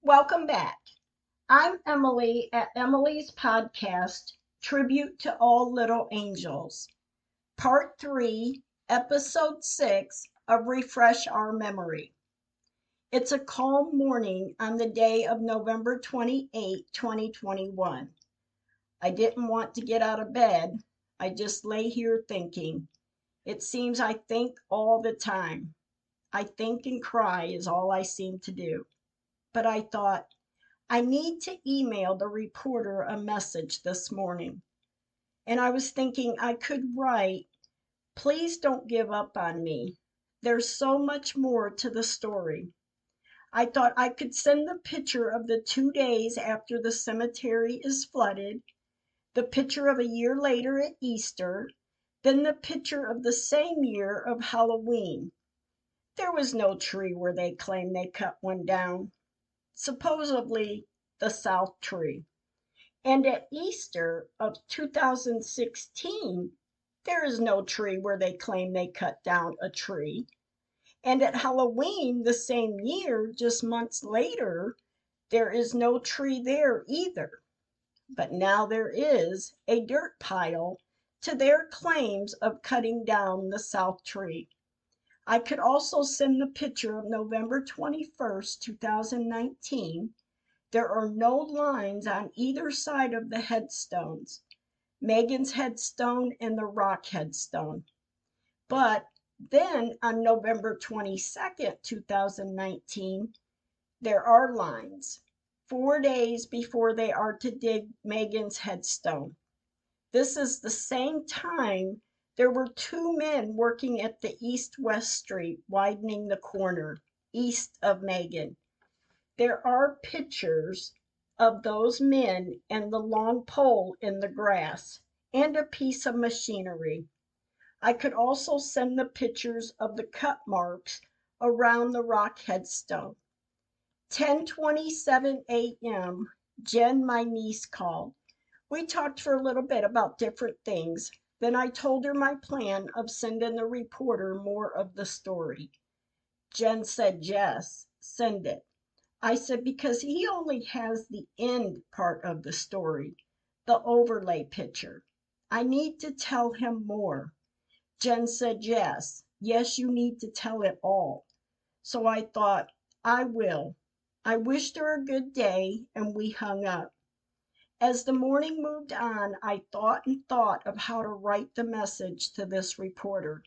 Welcome back. I'm Emily at Emily's podcast, Tribute to All Little Angels, Part 3, Episode 6 of Refresh Our Memory. It's a calm morning on the day of November 28, 2021. I didn't want to get out of bed. I just lay here thinking. It seems I think all the time. I think and cry is all I seem to do. But I thought, I need to email the reporter a message this morning. And I was thinking I could write, please don't give up on me. There's so much more to the story. I thought I could send the picture of the 2 days after the cemetery is flooded, the picture of a year later at Easter, then the picture of the same year of Halloween. There was no tree where they claim they cut one down, supposedly the South Tree. And at Easter of 2016, there is no tree where they claim they cut down a tree. And at Halloween the same year, just months later, there is no tree there either. But now there is a dirt pile to their claims of cutting down the South Tree. I could also send the picture of November 21st, 2019. There are no lines on either side of the headstones, Megan's headstone and the rock headstone. But then on November 22nd, 2019, there are lines, 4 days before they are to dig Megan's headstone. This is the same time there were two men working at the east-west street, widening the corner east of Megan. There are pictures of those men and the long pole in the grass and a piece of machinery. I could also send the pictures of the cut marks around the rock headstone. 10:27 a.m. Jen, my niece, called. We talked for a little bit about different things. Then I told her my plan of sending the reporter more of the story. Jen said, yes, send it. I said, because he only has the end part of the story, the overlay picture. I need to tell him more. Jen said, yes, you need to tell it all. So I thought, I will. I wished her a good day, and we hung up. As the morning moved on, I thought and thought of how to write the message to this reporter.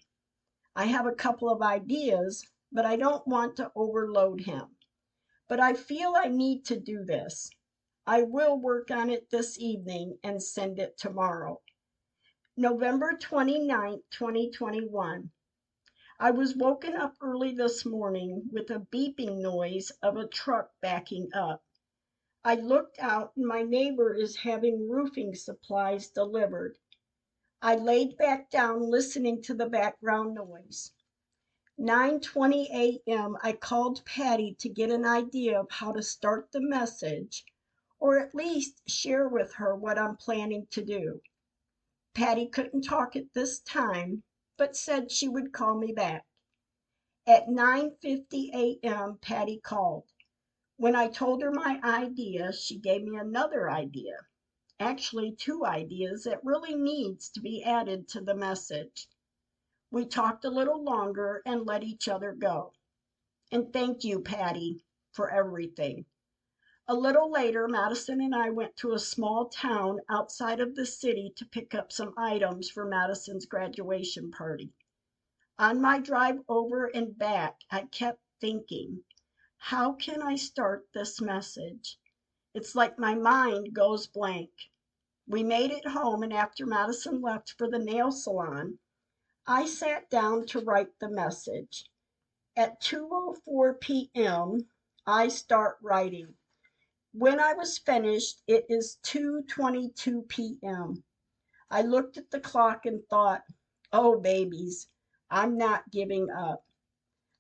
I have a couple of ideas, but I don't want to overload him. But I feel I need to do this. I will work on it this evening and send it tomorrow. November 29th, 2021. I was woken up early this morning with a beeping noise of a truck backing up. I looked out and my neighbor is having roofing supplies delivered. I laid back down listening to the background noise. 9:20 a.m. I called Patty to get an idea of how to start the message, or at least share with her what I'm planning to do. Patty couldn't talk at this time, but said she would call me back. At 9:50 a.m. Patty called. When I told her my idea, she gave me another idea. Actually, two ideas that really needs to be added to the message. We talked a little longer and let each other go. And thank you, Patty, for everything. A little later, Madison and I went to a small town outside of the city to pick up some items for Madison's graduation party. On my drive over and back, I kept thinking, how can I start this message? It's like my mind goes blank. We made it home, and after Madison left for the nail salon, I sat down to write the message. At 2:04 p.m., I start writing. When I was finished, it is 2:22 p.m. I looked at the clock and thought, oh, babies, I'm not giving up.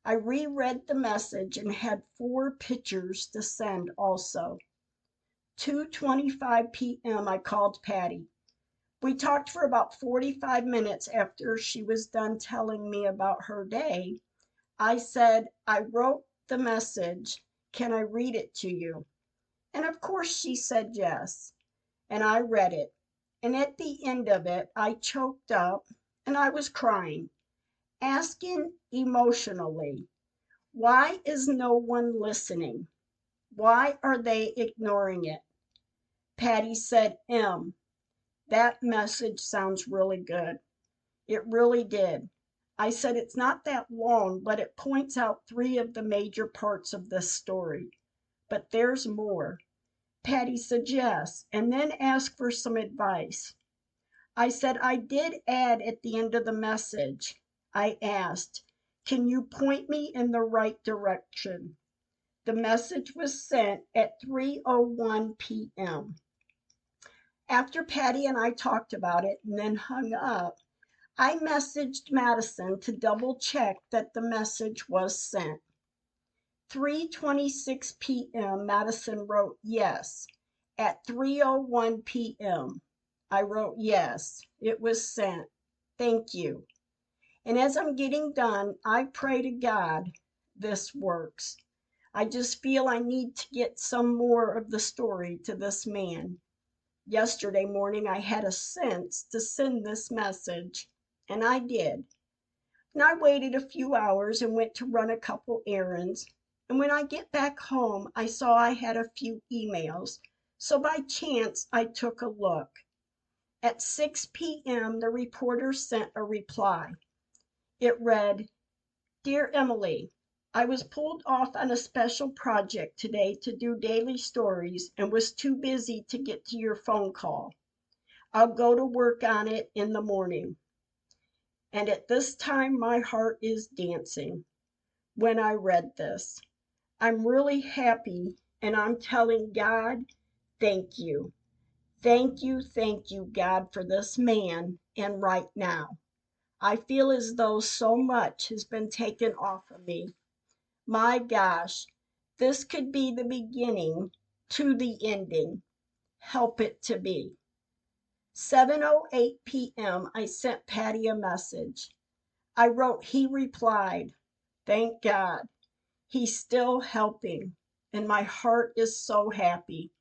I reread the message and had 4 pictures to send also. 2:25 p.m. I called Patty. We talked for about 45 minutes after she was done telling me about her day. I said, I wrote the message. can I read it to you? And of course she said yes. And I read it. And at the end of it, I choked up and I was crying, asking emotionally, why is no one listening? Why are they ignoring it? Patty said, that message sounds really good. It really did. I said, it's not that long, but it points out three of the major parts of this story. But there's more. Patty said, yes, and then asked for some advice. I said, I did add at the end of the message, I asked, can you point me in the right direction? The message was sent at 3:01 p.m. After Patty and I talked about it and then hung up, I messaged Madison to double check that the message was sent. 3:26 p.m. Madison wrote yes. At 3:01 p.m. I wrote yes. It was sent. Thank you. And as I'm getting done, I pray to God this works. I just feel I need to get some more of the story to this man. Yesterday morning, I had a sense to send this message, and I did. And I waited a few hours and went to run a couple errands. And when I get back home, I saw I had a few emails. So by chance, I took a look. At 6 p.m., the reporter sent a reply. It read, Dear Emily, I was pulled off on a special project today to do daily stories and was too busy to get to your phone call. I'll go to work on it in the morning. And at this time, my heart is dancing when I read this. I'm really happy, and I'm telling God, thank you. Thank you, God, for this man and right now. I feel as though so much has been taken off of me. My gosh, this could be the beginning to the ending. Help it to be. 7:08 p.m. I sent Patty a message. I wrote, he replied, thank God. He's still helping, and my heart is so happy.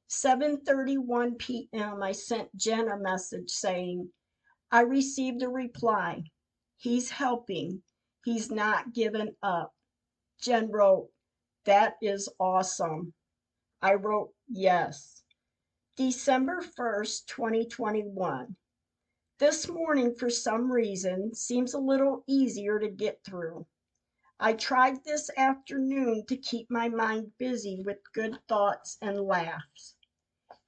7:31 p.m. I sent Jen a message saying, I received a reply. He's helping. He's not given up. Jen wrote, that is awesome. I wrote, yes. December 1st, 2021. This morning, for some reason, seems a little easier to get through. I tried this afternoon to keep my mind busy with good thoughts and laughs.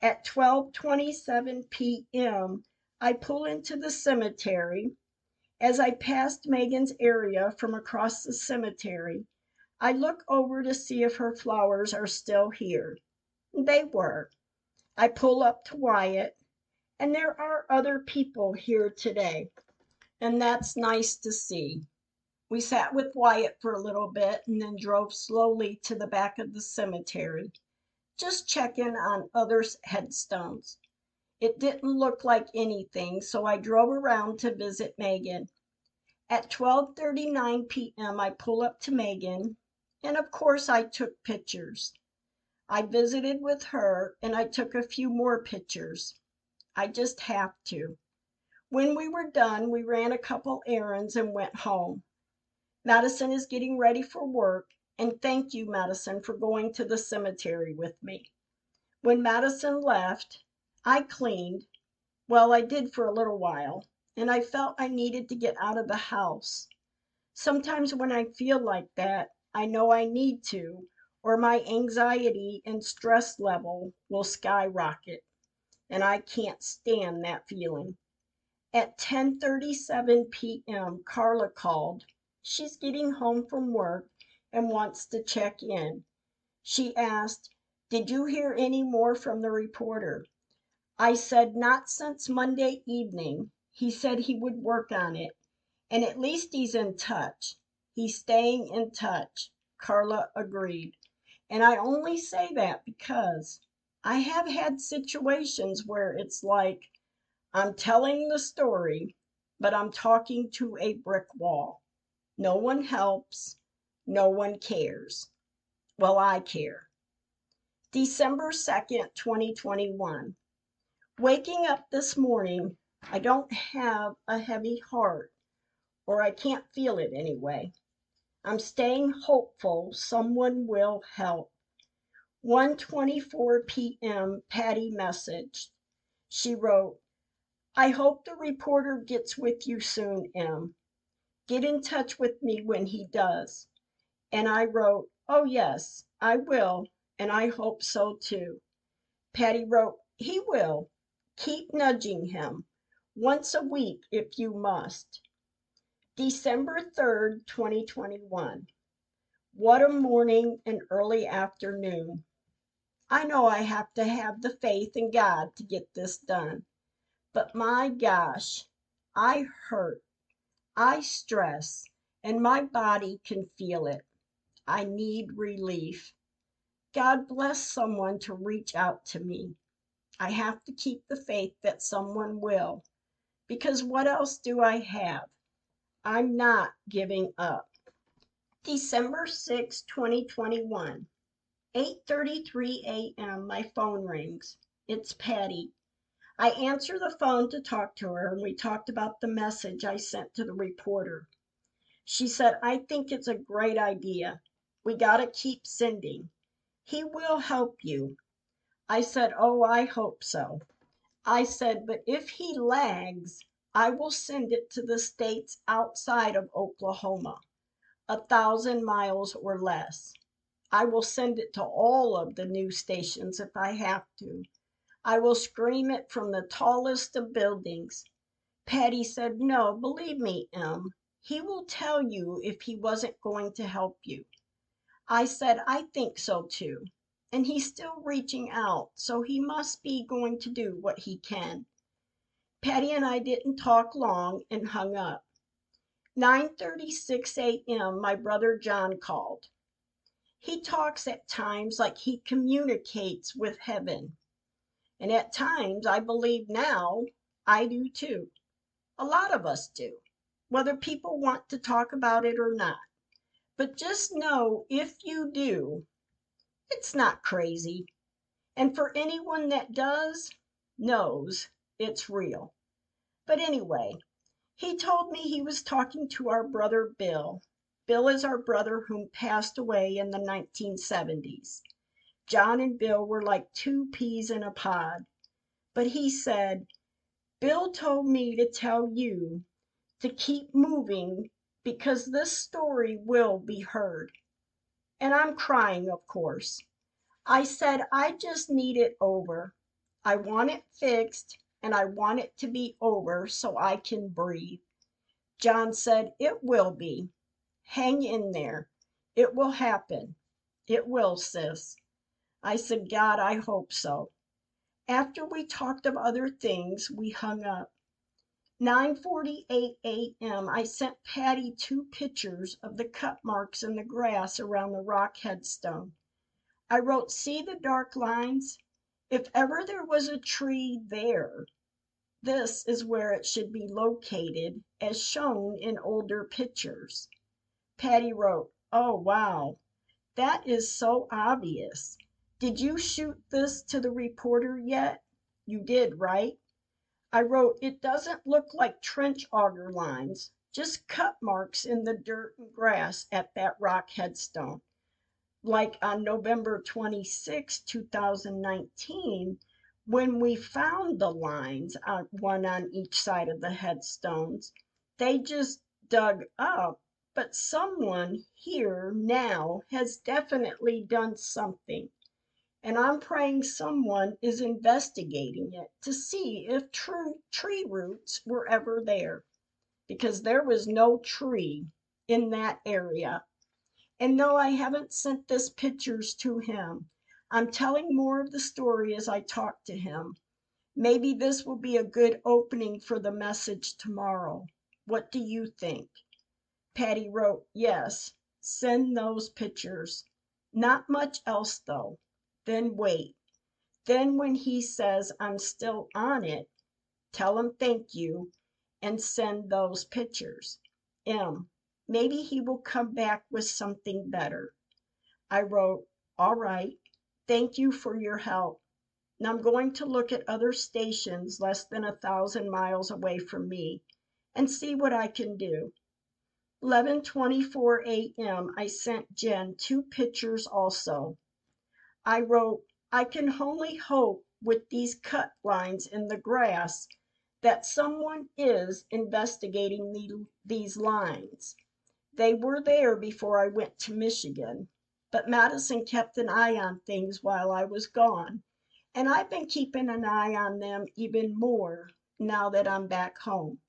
At 12:27 p.m., I pull into the cemetery. As I passed Megan's area from across the cemetery, I look over to see if her flowers are still here. They were. I pull up to Wyatt, and there are other people here today, and that's nice to see. We sat with Wyatt for a little bit and then drove slowly to the back of the cemetery, just checking on others' headstones. It didn't look like anything, so I drove around to visit Megan. At 12:39 p.m., I pull up to Megan, and of course, I took pictures. I visited with her, and I took a few more pictures. I just have to. When we were done, we ran a couple errands and went home. Madison is getting ready for work, and thank you, Madison, for going to the cemetery with me. When Madison left, I cleaned. Well, I did for a little while, and I felt I needed to get out of the house. Sometimes when I feel like that, I know I need to, or my anxiety and stress level will skyrocket, and I can't stand that feeling. At 10:37 p.m., Carla called. She's getting home from work and wants to check in. She asked, Did you hear any more from the reporter? I said, Not since Monday evening. He said he would work on it, and at least he's in touch. He's staying in touch. Carla agreed. And I only say that because I have had situations where it's like I'm telling the story, but I'm talking to a brick wall. No one helps. No one cares. Well, I care. December 2nd, 2021. Waking up this morning, I don't have a heavy heart, or I can't feel it anyway. I'm staying hopeful someone will help. 1:24 p.m. Patty messaged. She wrote, I hope the reporter gets with you soon, Em. Get in touch with me when he does. And I wrote, oh, yes, I will, and I hope so too. Patty wrote, he will. Keep nudging him. Once a week if you must. December 3rd, 2021. What a morning and early afternoon. I know I have to have the faith in God to get this done. But my gosh, I hurt, I stress, and my body can feel it. I need relief. God bless someone to reach out to me. I have to keep the faith that someone will, because what else do I have? I'm not giving up. December 6, 2021. 8:33 a.m. My phone rings. It's Patty. I answer the phone to talk to her, and we talked about the message I sent to the reporter. She said, I think it's a great idea. We got to keep sending. He will help you. I said, oh, I hope so. I said, but if he lags, I will send it to the states outside of Oklahoma, 1,000 miles or less. I will send it to all of the news stations if I have to. I will scream it from the tallest of buildings. Patty said, no, believe me, Em, he will tell you if he wasn't going to help you. I said, I think so too. And he's still reaching out, so he must be going to do what he can. Patty and I didn't talk long and hung up. 9:36 a.m. My brother John called. He talks at times like he communicates with heaven. And at times, I believe now, I do too. A lot of us do, whether people want to talk about it or not. But just know if you do, it's not crazy. And for anyone that does, knows it's real. But anyway, he told me he was talking to our brother Bill. Bill is our brother whom passed away in the 1970s. John and Bill were like two peas in a pod. But he said, Bill told me to tell you to keep moving because this story will be heard. And I'm crying, of course. I said, I just need it over. I want it fixed and I want it to be over so I can breathe. John said, it will be. Hang in there. It will happen. It will, sis. I said, God, I hope so. After we talked of other things, we hung up. 9:48 a.m. I sent Patty two pictures of the cut marks in the grass around the rock headstone. I wrote, see the dark lines? If ever there was a tree there, this is where it should be located, as shown in older pictures. Patty wrote, oh, wow, that is so obvious. Did you shoot this to the reporter yet? You did, right? I wrote, it doesn't look like trench auger lines, just cut marks in the dirt and grass at that rock headstone. Like on November 26, 2019, when we found the lines, one on each side of the headstones, they just dug up. But someone here now has definitely done something. And I'm praying someone is investigating it to see if true tree roots were ever there, because there was no tree in that area. And no, I haven't sent this pictures to him. I'm telling more of the story as I talk to him. Maybe this will be a good opening for the message tomorrow. What do you think? Patty wrote, yes, send those pictures. Not much else though. Then wait. Then when he says I'm still on it, tell him thank you and send those pictures. Maybe he will come back with something better. I wrote, "All right, thank you for your help. Now I'm going to look at other stations less than 1,000 miles away from me and see what I can do." 11:24 a.m. I sent Jen 2 pictures also. I wrote, "I can only hope with these cut lines in the grass that someone is investigating these lines. They were there before I went to Michigan, but Madison kept an eye on things while I was gone, and I've been keeping an eye on them even more now that I'm back home.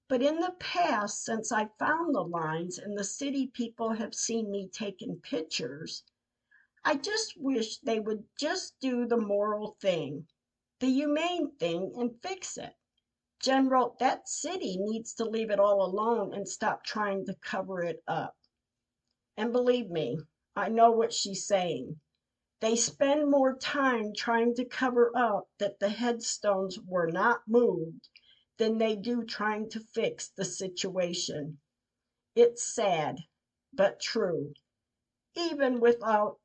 But in the past, since I found the lines and the city people have seen me taking pictures, I just wish they would just do the moral thing, the humane thing, and fix it." Jen wrote, "That city needs to leave it all alone and stop trying to cover it up." And believe me, I know what she's saying. They spend more time trying to cover up that the headstones were not moved than they do trying to fix the situation. It's sad, but true. Even without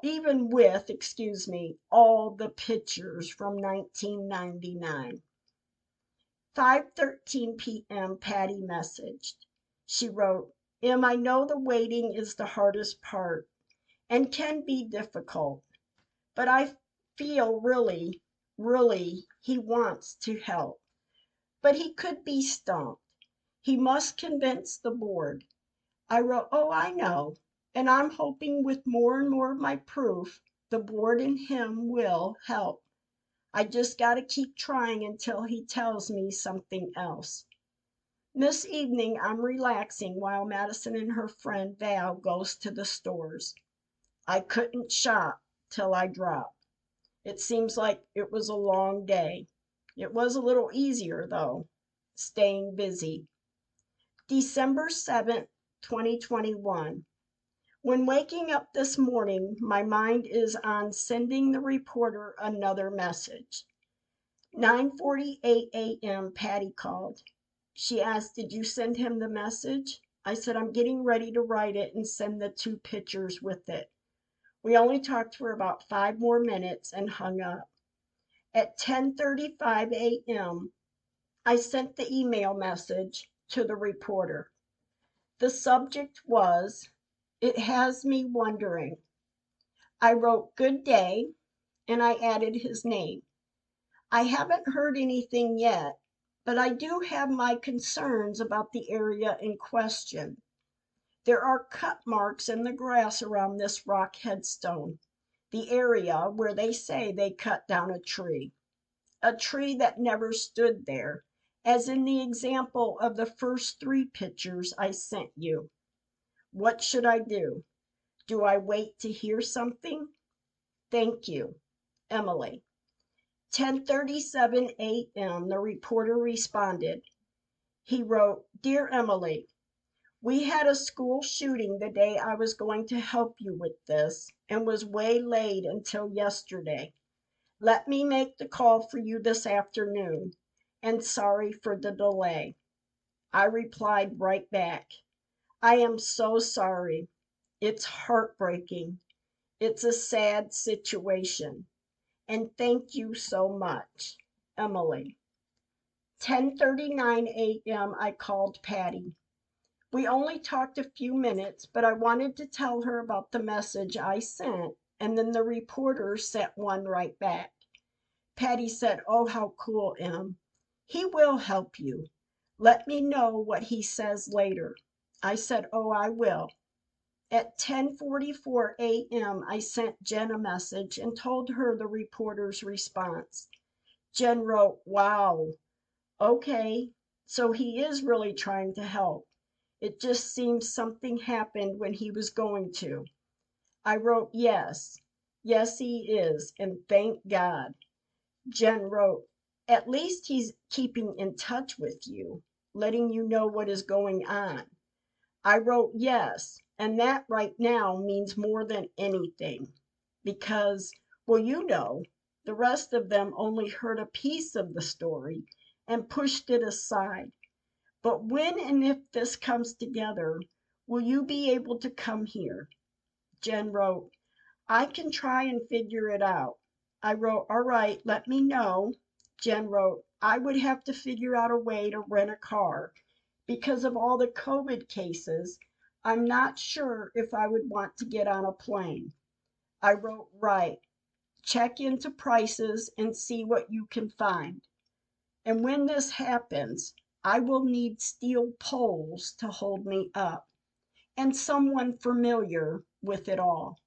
even with, all the pictures from 1999. 5:13 p.m. Patty messaged. She wrote, I know the waiting is the hardest part and can be difficult, but I feel really he wants to help. But he could be stumped. He must convince the board." I wrote, "Oh, I know, and I'm hoping with more and more of my proof, the board and him will help. I just got to keep trying until he tells me something else." This evening I'm relaxing while Madison and her friend Val goes to the stores. I couldn't shop till I dropped. It seems like it was a long day. It was a little easier, though, staying busy. December 7th, 2021. When waking up this morning, my mind is on sending the reporter another message. 9:48 a.m. Patty called. She asked, "Did you send him the message?" I said, "I'm getting ready to write it and send the 2 pictures with it." We only talked for about 5 more minutes and hung up. At 10:35 a.m., I sent the email message to the reporter. The subject was, "It has me wondering." I wrote, "Good day," and I added his name. I haven't heard anything yet, but I do have my concerns about the area in question. There are cut marks in the grass around this rock headstone, the area where they say they cut down a tree that never stood there, as in the example of the first 3 pictures I sent you. What should I do? Do I wait to hear something? Thank you, Emily. 10:37 a.m. The reporter responded. He wrote, "Dear Emily, we had a school shooting the day I was going to help you with this and was waylaid until yesterday. Let me make the call for you this afternoon, and sorry for the delay." I replied right back, "I am so sorry. It's heartbreaking. It's a sad situation. And thank you so much, Emily." 10:39 a.m. I called Patty. We only talked a few minutes, but I wanted to tell her about the message I sent, and then the reporter sent one right back. Patty said, "Oh, how cool, Em. He will help you. Let me know what he says later." I said, "Oh, I will." At 10:44 a.m. I sent Jen a message and told her the reporter's response. Jen wrote, "Wow, okay, so he is really trying to help. It just seems something happened when he was going to." I wrote, "Yes, yes, he is, and thank God." Jen wrote, "At least he's keeping in touch with you, letting you know what is going on." I wrote, "Yes, and that right now means more than anything because, well, the rest of them only heard a piece of the story and pushed it aside. But when and if this comes together, will you be able to come here?" Jen wrote, I can try and figure it out. I wrote, all right, let me know. Jen wrote, I would have to figure out a way to rent a car. Because of all the COVID cases, I'm not sure if I would want to get on a plane. I wrote, right, check into prices and see what you can find. And when this happens, I will need steel poles to hold me up and someone familiar with it all.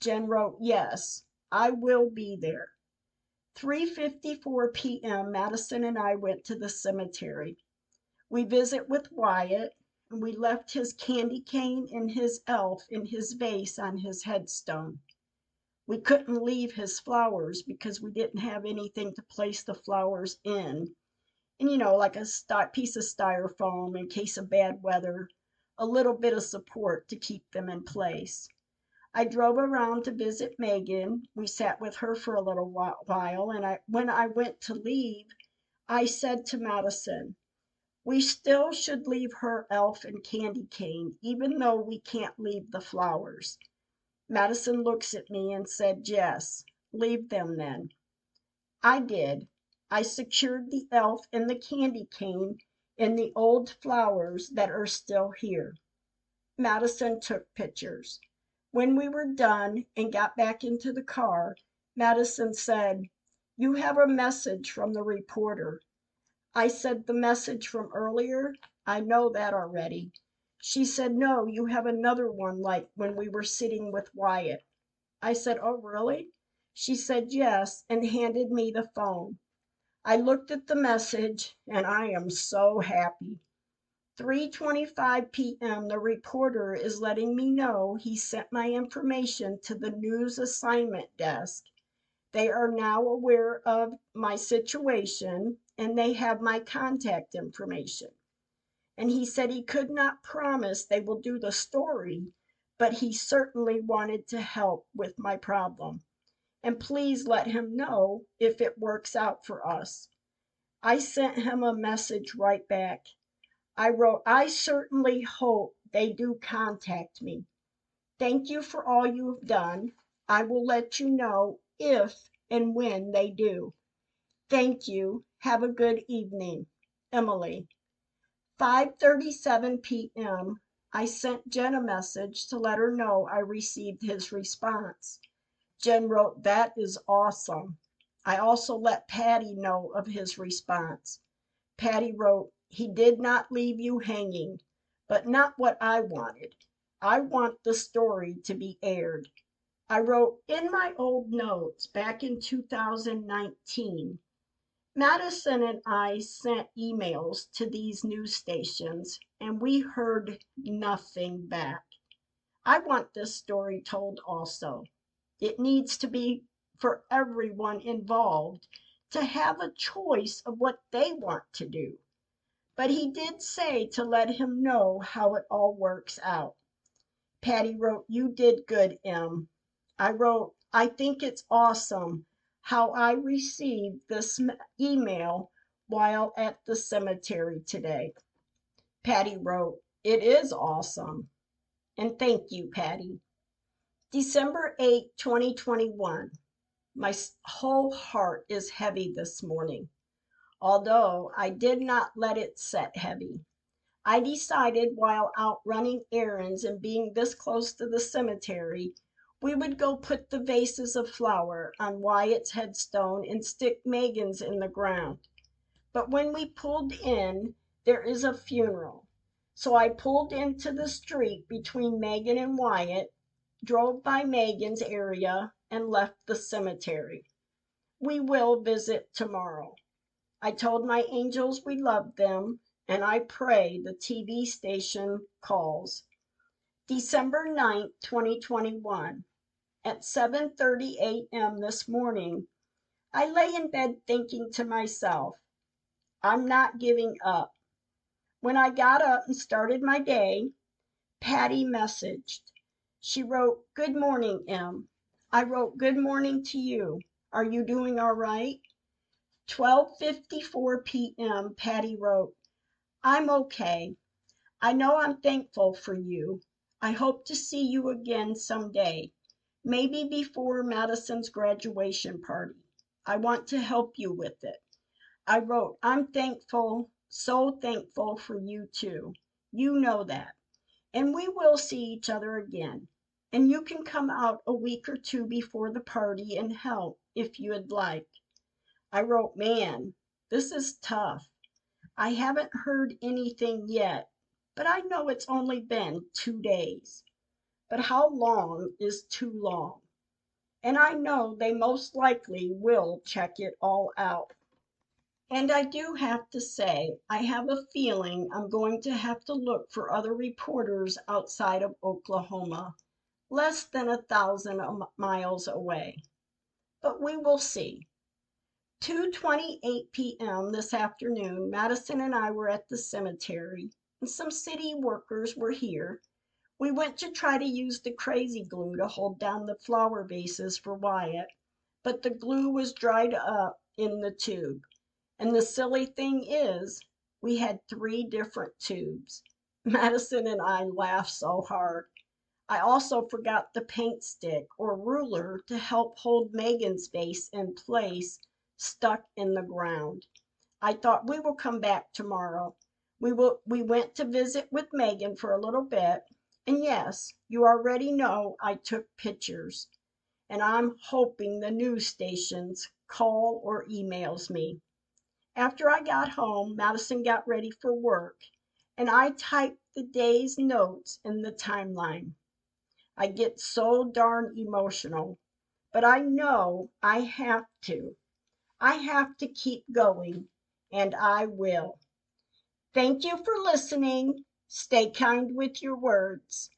Jen wrote, yes, I will be there. 3:54 p.m. Madison and I went to the cemetery. We visit with Wyatt, and we left his candy cane and his elf in his vase on his headstone. We couldn't leave his flowers because we didn't have anything to place the flowers in. And like a piece of styrofoam in case of bad weather, a little bit of support to keep them in place. I drove around to visit Megan. We sat with her for a little while, and when I went to leave, I said to Madison, we still should leave her elf and candy cane, even though we can't leave the flowers. Madison looks at me and said, Jess, leave them then. I did. I secured the elf and the candy cane in the old flowers that are still here. Madison took pictures. When we were done and got back into the car, Madison said, you have a message from the reporter. I said, the message from earlier? I know that already. She said, no, you have another one like when we were sitting with Wyatt. I said, oh, really? She said, yes, and handed me the phone. I looked at the message, and I am so happy. 3:25 p.m. The reporter is letting me know he sent my information to the news assignment desk. They are now aware of my situation and they have my contact information. And he said he could not promise they will do the story, but he certainly wanted to help with my problem. And please let him know if it works out for us. I sent him a message right back. I wrote, I certainly hope they do contact me. Thank you for all you have done. I will let you know if and when they do. Thank you. Have a good evening. Emily. 5:37 p.m. I sent Jen a message to let her know I received his response. Jen wrote, that is awesome. I also let Patty know of his response. Patty wrote, he did not leave you hanging, but not what I wanted. I want the story to be aired. I wrote in my old notes back in 2019, Madison and I sent emails to these news stations and we heard nothing back. I want this story told also. It needs to be for everyone involved to have a choice of what they want to do. But he did say to let him know how it all works out. Patty wrote, you did good, Em. I wrote, I think it's awesome how I received this email while at the cemetery today. Patty wrote, it is awesome. And thank you, Patty. December 8, 2021. My whole heart is heavy this morning, although I did not let it set heavy. I decided while out running errands and being this close to the cemetery, we would go put the vases of flower on Wyatt's headstone and stick Megan's in the ground. But when we pulled in, there is a funeral. So I pulled into the street between Megan and Wyatt, drove by Megan's area, and left the cemetery. We will visit tomorrow. I told my angels we loved them, and I pray the TV station calls. December 9th, 2021. At 7:30 a.m. this morning, I lay in bed thinking to myself, I'm not giving up. When I got up and started my day, Patty messaged. She wrote, good morning, Em. I wrote, good morning to you. Are you doing all right? 12:54 p.m. Patty wrote, I'm okay. I know I'm thankful for you. I hope to see you again someday, maybe before Madison's graduation party. I want to help you with it. I wrote, I'm thankful, so thankful for you too. You know that. And we will see each other again. And you can come out a week or two before the party and help if you would like. I wrote, man, this is tough. I haven't heard anything yet, but I know it's only been 2 days. But how long is too long? And I know they most likely will check it all out. And I do have to say, I have a feeling I'm going to have to look for other reporters outside of Oklahoma, less than 1,000 miles away. But we will see. 2:28 p.m. this afternoon, Madison and I were at the cemetery, and some city workers were here. We went to try to use the crazy glue to hold down the flower vases for Wyatt, but the glue was dried up in the tube. And the silly thing is, we had 3 different tubes. Madison and I laughed so hard. I also forgot the paint stick or ruler to help hold Megan's vase in place, stuck in the ground. I thought we will come back tomorrow. We went to visit with Megan for a little bit. And yes, you already know I took pictures. And I'm hoping the news stations call or emails me. After I got home, Madison got ready for work, and I typed the day's notes in the timeline. I get so darn emotional, but I know I have to. I have to keep going, and I will. Thank you for listening. Stay kind with your words.